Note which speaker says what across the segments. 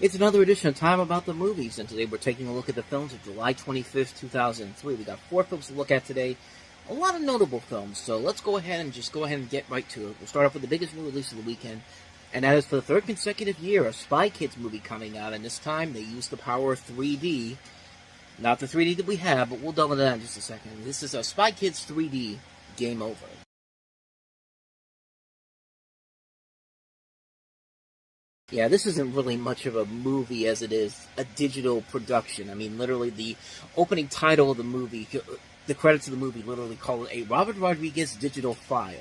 Speaker 1: It's another edition of Time About the Movies, and today we're taking a look at the films of July 25th, 2003. We got 4 films to look at today, a lot of notable films, so let's go ahead and get right to it. We'll start off with the biggest movie release of the weekend, and that is for the third consecutive year, a Spy Kids movie coming out, and this time they used the power of 3D. Not the 3D that we have, but we'll delve into that in just a second. This is a Spy Kids 3D Game Over. Yeah, this isn't really much of a movie as it is a digital production. I mean, literally, the opening title of the movie, the credits of the movie literally call it a Robert Rodriguez digital file,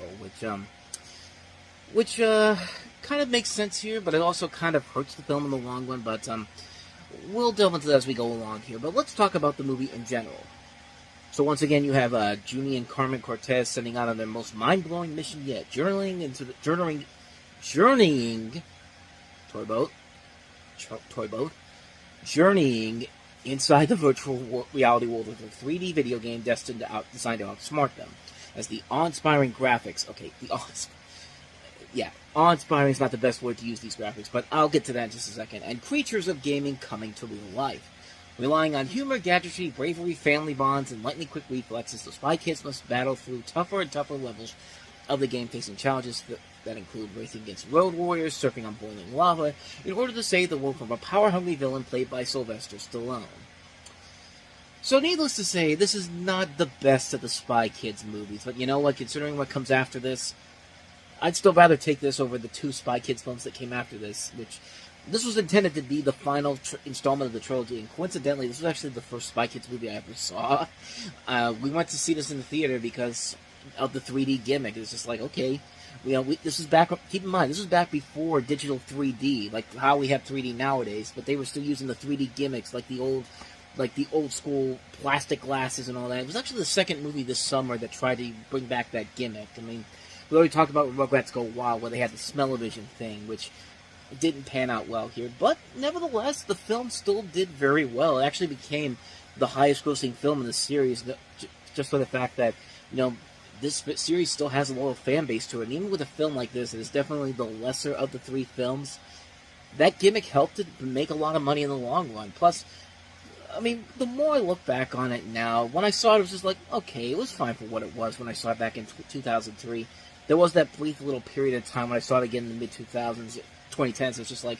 Speaker 1: which kind of makes sense here, but it also kind of hurts the film in the long run, but we'll delve into that as we go along here. But let's talk about the movie in general. So once again, you have Junie and Carmen Cortez setting out on their most mind-blowing mission yet, journeying journeying inside the virtual reality world of a 3D video game designed to outsmart them. As the awe-inspiring graphics, awe-inspiring is not the best word to use these graphics, but I'll get to that in just a second, and creatures of gaming coming to real life. Relying on humor, gadgetry, bravery, family bonds, and lightning-quick reflexes, the Spy Kids must battle through tougher and tougher levels of the game, facing challenges that include racing against road warriors, surfing on boiling lava, in order to save the world from a power-hungry villain played by Sylvester Stallone. So needless to say, this is not the best of the Spy Kids movies, but you know what, considering what comes after this, I'd still rather take this over the 2 Spy Kids films that came after this, which this was intended to be the final installment of the trilogy, and coincidentally, this was actually the first Spy Kids movie I ever saw. We went to see this in the theater because of the 3D gimmick. It's just like, okay, this is back. Keep in mind, this was back before digital 3D, like how we have 3D nowadays. But they were still using the 3D gimmicks, like the old school plastic glasses and all that. It was actually the second movie this summer that tried to bring back that gimmick. I mean, we already talked about Rugrats Go Wild, where they had the smell-o-vision thing, which didn't pan out well here. But nevertheless, the film still did very well. It actually became the highest-grossing film in the series, just for the fact that, this series still has a loyal fan base to it. And even with a film like this, it is definitely the lesser of the 3 films. That gimmick helped it make a lot of money in the long run. Plus, I mean, the more I look back on it now, when I saw it, it was just like, okay, it was fine for what it was when I saw it back in 2003. There was that brief little period of time when I saw it again in the mid-2000s, 2010s, it's just like,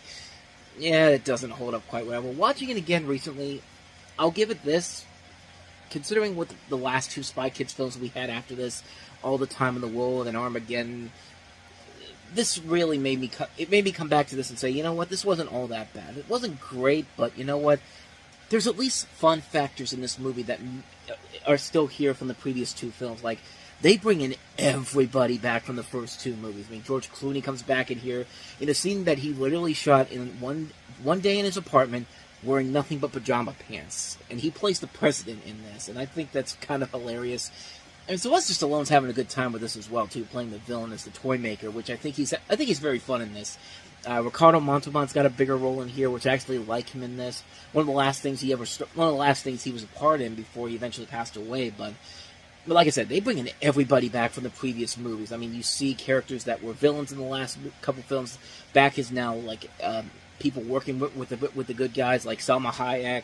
Speaker 1: yeah, it doesn't hold up quite well. But watching it again recently, I'll give it this. Considering what the last 2 Spy Kids films we had after this, All the Time in the World and Armageddon, this really made me come back to this and say, you know what, this wasn't all that bad. It wasn't great, but you know what, there's at least fun factors in this movie that are still here from the previous 2 films. Like, they bring in everybody back from the first 2 movies. I mean, George Clooney comes back in here in a scene that he literally shot in one day in his apartment, wearing nothing but pajama pants. And he plays the president in this, and I think that's kind of hilarious. And Sylvester Stallone's having a good time with this as well, too, playing the villain as the toy maker, which I think he's very fun in this. Ricardo Montalban's got a bigger role in here, which I actually like him in this. One of the last things he was a part in before he eventually passed away, but like I said, they bring in everybody back from the previous movies. I mean, you see characters that were villains in the last couple films back as now, like, people working with the good guys like Salma Hayek,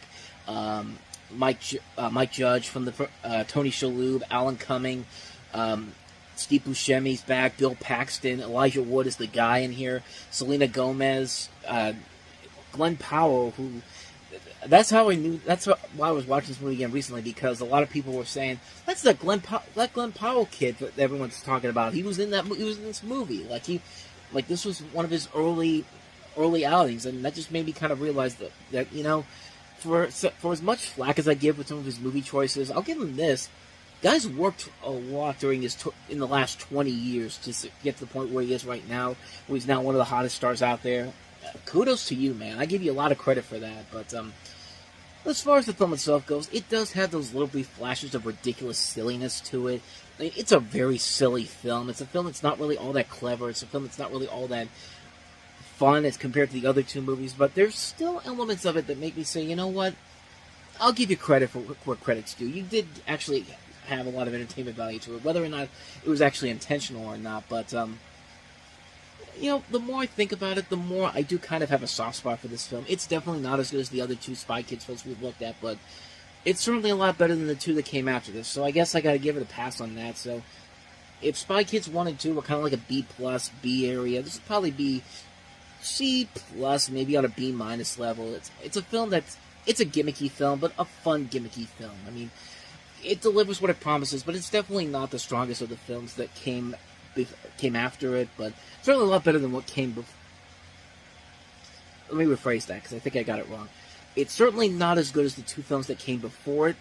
Speaker 1: Mike Judge from the Tony Shalhoub, Alan Cumming, Steve Buscemi's back, Bill Paxton, Elijah Wood is the guy in here, Selena Gomez, Glenn Powell, who. That's why I was watching this movie again recently, because a lot of people were saying, that's that Glenn Powell kid that everyone's talking about. He was in this movie. Like this was one of his early outings, and that just made me kind of realize that for as much flack as I give with some of his movie choices, I'll give him this. Guy's worked a lot in the last 20 years to get to the point where he is right now, where he's now one of the hottest stars out there. Kudos to you, man. I give you a lot of credit for that. But as far as the film itself goes, it does have those little brief flashes of ridiculous silliness to it. I mean, it's a very silly film. It's a film that's not really all that clever. It's a film that's not really all that fun as compared to the other 2 movies. But there's still elements of it that make me say, you know what? I'll give you credit for where credit's due. You did actually have a lot of entertainment value to it, whether or not it was actually intentional or not. But The more I think about it, the more I do kind of have a soft spot for this film. It's definitely not as good as the other two Spy Kids films we've looked at, but it's certainly a lot better than the two that came after this. So I guess I gotta give it a pass on that. So if Spy Kids 1 and 2 were kind of like a B plus, B area, this would probably be C plus, maybe on a B minus level. It's a film it's a gimmicky film, but a fun gimmicky film. I mean, it delivers what it promises, but it's definitely not the strongest of the films that came after it, but certainly a lot better than what came before. Let me rephrase that, because I think I got it wrong. It's certainly not as good as the two films that came before it,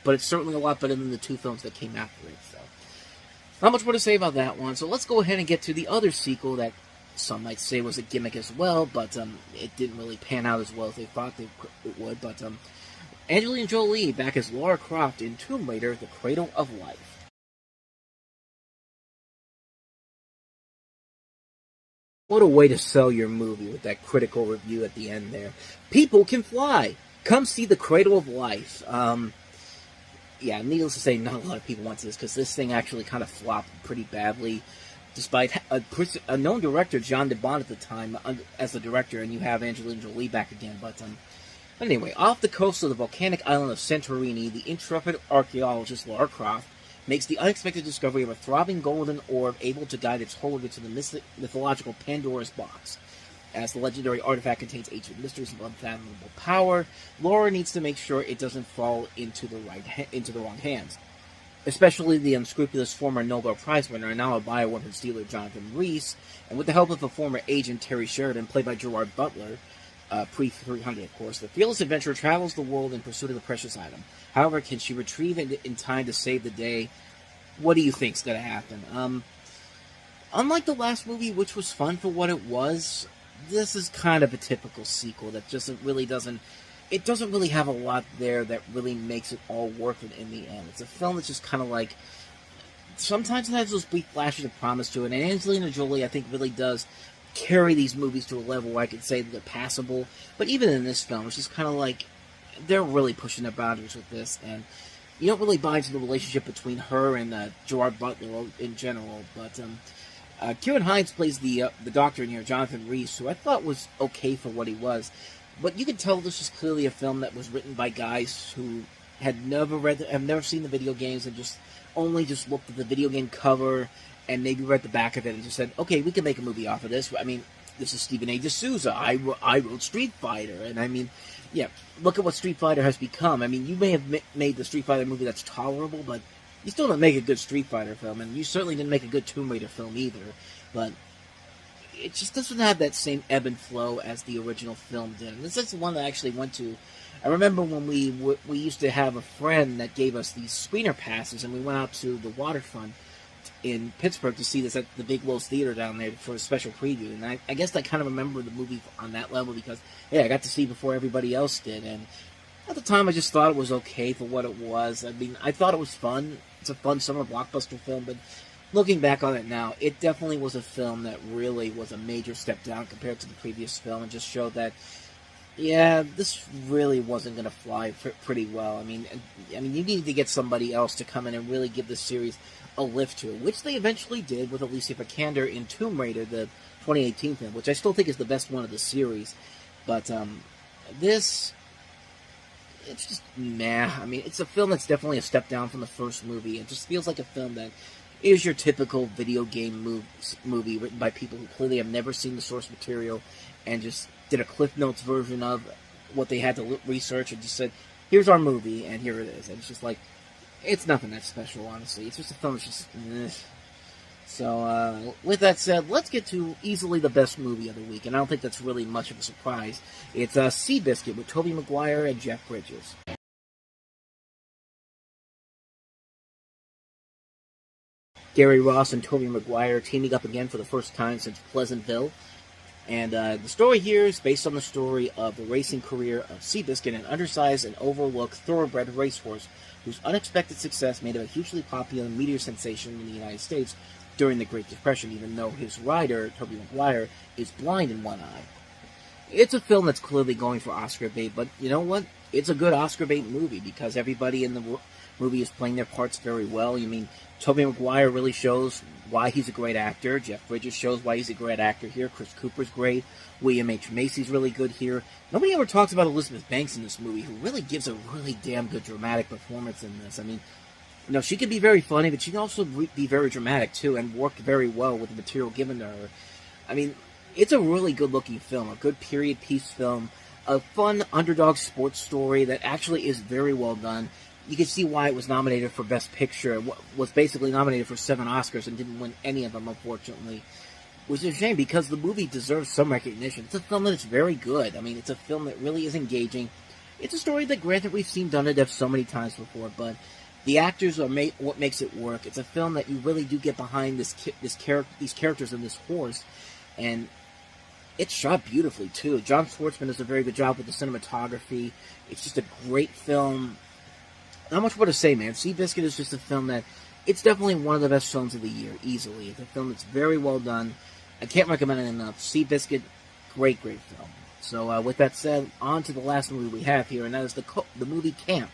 Speaker 1: but it's certainly a lot better than the two films that came after it. So, not much more to say about that one. So let's go ahead and get to the other sequel that some might say was a gimmick as well, but it didn't really pan out as well as they thought it would. But Angelina Jolie back as Lara Croft in Tomb Raider: The Cradle of Life. What a way to sell your movie with that critical review at the end there. People can fly. Come see The Cradle of Life. Yeah, needless to say, not a lot of people went to this because this thing actually kind of flopped pretty badly, despite a known director, John DeBont, at the time as the director, and you have Angelina Jolie back again. But anyway, off the coast of the volcanic island of Santorini, the intrepid archaeologist Lara Croft makes the unexpected discovery of a throbbing golden orb able to guide its holder to the mythological Pandora's box. As the legendary artifact contains ancient mysteries of unfathomable power, Laura needs to make sure it doesn't fall into the wrong hands. Especially the unscrupulous former Nobel Prize winner and now a bioweapons dealer Jonathan Rhys, and with the help of a former agent Terry Sheridan, played by Gerard Butler, pre-300 of course, the fearless adventurer travels the world in pursuit of the precious item. However, can she retrieve it in time to save the day? What do you think's going to happen? Unlike the last movie, which was fun for what it was, this is kind of a typical sequel that doesn't really have a lot there that really makes it all worth it in the end. It's a film that's just kind of like, sometimes it has those brief flashes of promise to it, and Angelina Jolie, I think, really does carry these movies to a level where I could say that they're passable. But even in this film, it's just kind of like, they're really pushing their boundaries with this, and you don't really buy into the relationship between her and Gerard Butler in general, but Kieran Hines plays the doctor in here, Jonathan Rhys, who I thought was okay for what he was. But you can tell this is clearly a film that was written by guys who have never seen the video games and just looked at the video game cover and maybe read the back of it and just said, okay, we can make a movie off of this. I mean, this is Stephen A. D'Souza. I wrote Street Fighter, and I mean, yeah, look at what Street Fighter has become. I mean, you may have made the Street Fighter movie that's tolerable, but you still don't make a good Street Fighter film, and you certainly didn't make a good Tomb Raider film either. But it just doesn't have that same ebb and flow as the original film did. And this is the one that I actually went to. I remember when we used to have a friend that gave us these screener passes, and we went out to the waterfront in Pittsburgh to see this at the Big Lowe's Theater down there for a special preview. And I guess I kind of remember the movie on that level because, yeah, I got to see before everybody else did. And at the time, I just thought it was okay for what it was. I mean, I thought it was fun. It's a fun summer blockbuster film, but looking back on it now, it definitely was a film that really was a major step down compared to the previous film, and just showed that, yeah, this really wasn't going to fly pretty well. I mean, you needed to get somebody else to come in and really give this series a lift to it, which they eventually did with Alicia Vikander in Tomb Raider, the 2018 film, which I still think is the best one of the series. But this, it's just meh. I mean, it's a film that's definitely a step down from the first movie. It just feels like a film that is your typical video game movie written by people who clearly have never seen the source material and just did a Cliff Notes version of what they had to research and just said, here's our movie, and here it is. And it's just like, it's nothing that special, honestly. It's just a film that's just, So, with that said, let's get to easily the best movie of the week, and I don't think that's really much of a surprise. It's Seabiscuit with Tobey Maguire and Jeff Bridges. Gary Ross and Tobey Maguire teaming up again for the first time since Pleasantville. And the story here is based on the story of the racing career of Seabiscuit, an undersized and overlooked thoroughbred racehorse whose unexpected success made him a hugely popular media sensation in the United States during the Great Depression, even though his rider, Tobey Maguire, is blind in one eye. It's a film that's clearly going for Oscar bait, but you know what? It's a good Oscar bait movie because everybody in the movie is playing their parts very well. I mean, Tobey Maguire really shows why he's a great actor. Jeff Bridges shows why he's a great actor here. Chris Cooper's great. William H. Macy's really good here. Nobody ever talks about Elizabeth Banks in this movie, who really gives a really damn good dramatic performance in this. I mean, she can be very funny, but she can also be very dramatic, too, and work very well with the material given to her. I mean, it's a really good-looking film, a good period piece film, a fun underdog sports story that actually is very well done. You can see why it was nominated for Best Picture. It was basically nominated for 7 Oscars and didn't win any of them, unfortunately. Which is a shame, because the movie deserves some recognition. It's a film that is very good. I mean, it's a film that really is engaging. It's a story that, granted, we've seen done to death so many times before, but the actors are what makes it work. It's a film that you really do get behind these characters and this horse, and it's shot beautifully, too. John Schwartzman does a very good job with the cinematography. It's just a great film. Not much more to say, man. Seabiscuit is just a film that, it's definitely one of the best films of the year, easily. It's a film that's very well done. I can't recommend it enough. Seabiscuit, great, great film. So, with that said, on to the last movie we have here, and that is the movie Camp.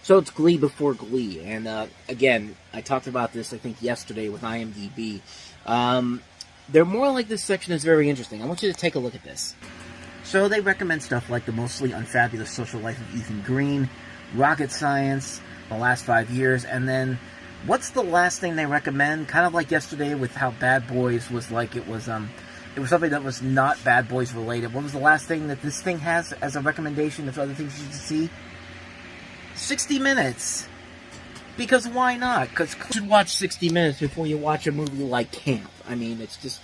Speaker 1: So it's Glee before Glee, and again, I talked about this, I think, yesterday with IMDb. They're more like this section is very interesting. I want you to take a look at this. So they recommend stuff like The Mostly Unfabulous Social Life of Ethan Green, Rocket Science, The Last 5 Years, and then, what's the last thing they recommend? Kind of like yesterday with how Bad Boys was like, it was something that was not Bad Boys related. What was the last thing that this thing has as a recommendation of other things you should see? 60 Minutes. Because why not? Because you should watch 60 Minutes before you watch a movie like Camp. I mean, it's just...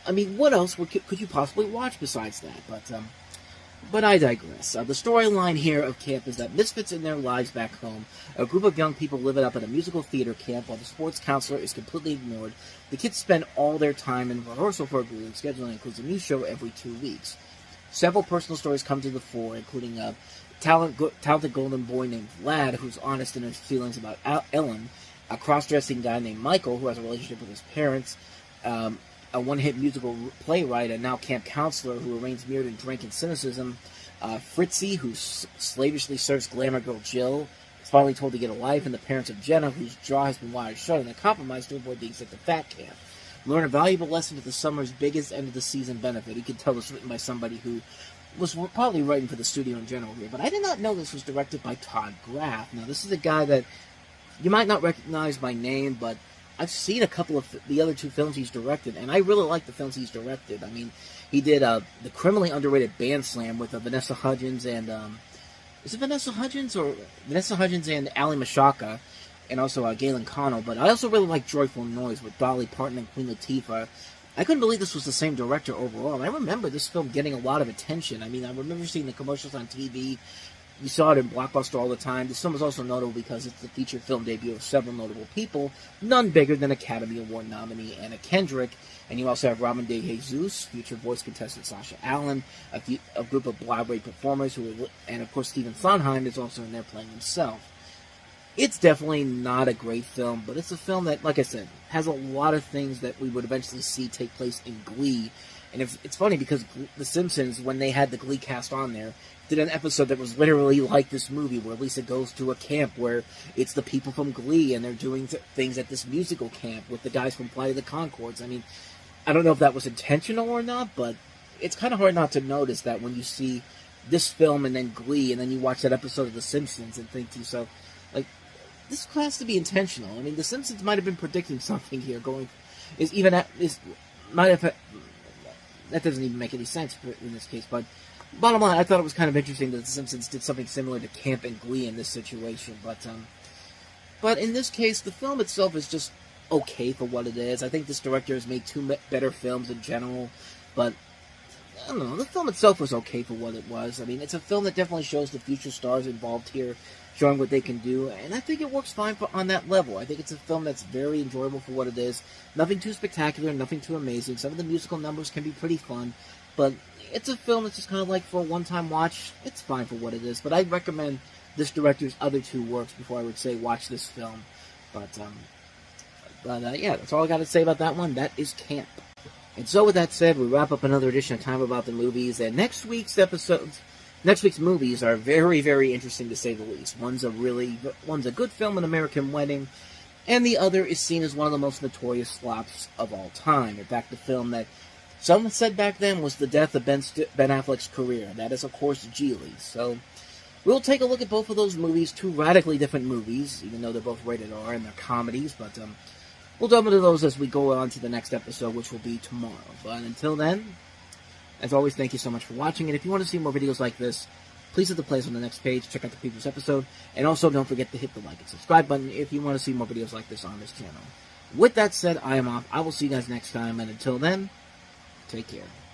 Speaker 1: I mean, what else could you possibly watch besides that? But I digress. The storyline here of Camp is that misfits in their lives back home, a group of young people live it up at a musical theater camp while the sports counselor is completely ignored. The kids spend all their time in rehearsal for a grueling scheduling includes a new show every 2 weeks. Several personal stories come to the fore, including a talented golden boy named Vlad, who's honest in his feelings about Ellen, a cross-dressing guy named Michael, who has a relationship with his parents, a one-hit musical playwright and now camp counselor who remains mirrored in drink and cynicism, Fritzy, who slavishly serves glamour girl Jill, is finally told to get a life, and the parents of Jenna, whose jaw has been wired shut and they compromise to avoid being sent to fat camp. Learn a valuable lesson at the summer's biggest end-of-the-season benefit. You can tell this written by somebody who was probably writing for the studio in general here, but I did not know this was directed by Todd Graff. Now, this is a guy that you might not recognize by name, but I've seen a couple of the other 2 films he's directed, and I really like the films he's directed. I mean, he did the criminally underrated Band Slam with Vanessa Hudgens and, is it Vanessa Hudgens? Or Vanessa Hudgens and Ali Mashaka, and also Galen Connell, but I also really like Joyful Noise with Dolly Parton and Queen Latifah. I couldn't believe this was the same director overall, and I remember this film getting a lot of attention. I mean, I remember seeing the commercials on TV. You saw it in Blockbuster all the time. This film is also notable because it's the feature film debut of several notable people, none bigger than Academy Award nominee Anna Kendrick, and you also have Robin De Jesus, future voice contestant Sasha Allen, a group of Broadway performers, and of course Stephen Sondheim is also in there playing himself. It's definitely not a great film, but it's a film that, like I said, has a lot of things that we would eventually see take place in Glee. And it's funny because The Simpsons, when they had the Glee cast on there, did an episode that was literally like this movie, where Lisa goes to a camp where it's the people from Glee, and they're doing things at this musical camp with the guys from Flight of the Conchords. I mean, I don't know if that was intentional or not, but it's kind of hard not to notice that when you see this film and then Glee, and then you watch that episode of The Simpsons and think to yourself, like, this has to be intentional. I mean, The Simpsons might have been predicting something here, that doesn't even make any sense in this case, but bottom line, I thought it was kind of interesting that The Simpsons did something similar to Camp and Glee in this situation, but in this case, the film itself is just okay for what it is. I think this director has made 2 better films in general, but I don't know, the film itself was okay for what it was. I mean, it's a film that definitely shows the future stars involved here, showing what they can do, and I think it works fine on that level. I think it's a film that's very enjoyable for what it is. Nothing too spectacular, nothing too amazing. Some of the musical numbers can be pretty fun, but it's a film that's just kind of like for a one-time watch. It's fine for what it is, but I'd recommend this director's other 2 works before I would say watch this film. But yeah, that's all I got to say about that one. That is Camp. And so with that said, we wrap up another edition of Time About the Movies, and next week's episode Next week's movies are very, very interesting to say the least. One's a good film, An American Wedding, and the other is seen as one of the most notorious flops of all time. In fact, the film that some said back then was the death of Ben Affleck's career. That is, of course, Geely. So we'll take a look at both of those movies, two radically different movies, even though they're both rated R and they're comedies. But we'll delve into those as we go on to the next episode, which will be tomorrow. But until then, as always, thank you so much for watching. And if you want to see more videos like this, please hit the plays on the next page. Check out the previous episode. And also, don't forget to hit the like and subscribe button if you want to see more videos like this on this channel. With that said, I am off. I will see you guys next time. And until then, take care.